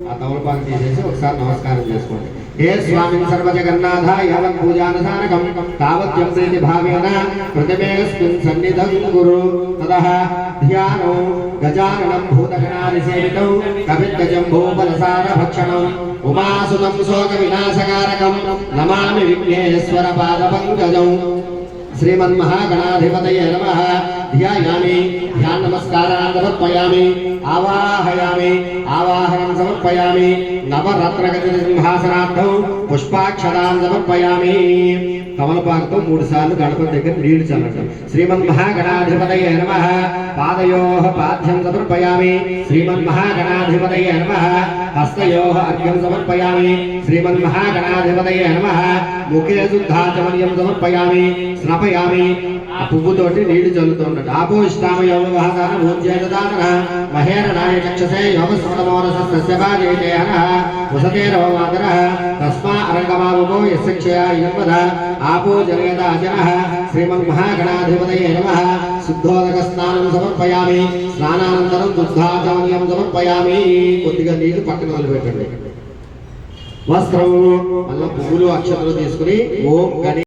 ఆ తమలపాకు తీసేసి ఒకసారి నమస్కారం చేసుకోండి. ఏ స్వామిన్ సర్వజగన్నాథ యావత్ పూజానుసారకం తావత్యం ప్రీతి భావేన ప్రతిమేస్మిన్ సన్నిధం కురు. తదః ధ్యానో గజాననం భూతగణాది సేవితం కవిద్గజంభూఫలసార భక్షణం ఉమాసుతం శోక వినాశకారకం నమామి విఘ్నేశ్వర పాద పంకజం. श्रीमन्महागणाधिपतये नमः. ध्यायामि ध्यान नमस्कारान् समर्पयामि आवाहयामि आवाहनं समर्पयामि नवरत्नगदित सिंहासनार्थं पुष्पाक्षतान् समर्पयामि. कमलपाकुतो 3 सार्लु गणपति దగ్గర నీళ్లు చల్లటం. श्रीमन्महागणाधिपतये नमः. पादयोः पाद्यं समर्पयामि. श्रीमन्महागणाधिपतये नमः. हस्तयोः अर्घ्यं समर्पयामि. श्रीमन्महागणाधिपतये नमः. मुखे शुद्धाचमनीयं समर्पयामि. स्नापयामि. ఆ పువ్వుతోటి నీళ్లు చల్లుతుంటాడు. ఆపో ఇష్టామ యోగ వాహన భూజ్యేదాన మహేరణాయ చక్షసే యోగ స్మరణమోరసస్య భాజేతేన వసతేరవ వాదర తస్మా అరంగమావో యస్యక్షయా యవద ఆపో జలేదాజన. శ్రీమన్మహాగణాధిపతయే నమః. శుద్ధోదక స్నానం సమర్పయామి. స్నానానంతరం దుగ్ధాచమనీయం సమర్పయామి. కొద్దిగా నీళ్లు పక్కన వదిలిపెట్టండి. వస్త్రం మళ్ళీ పువ్వులు అక్షతలు తీసుకుని ఓం గణే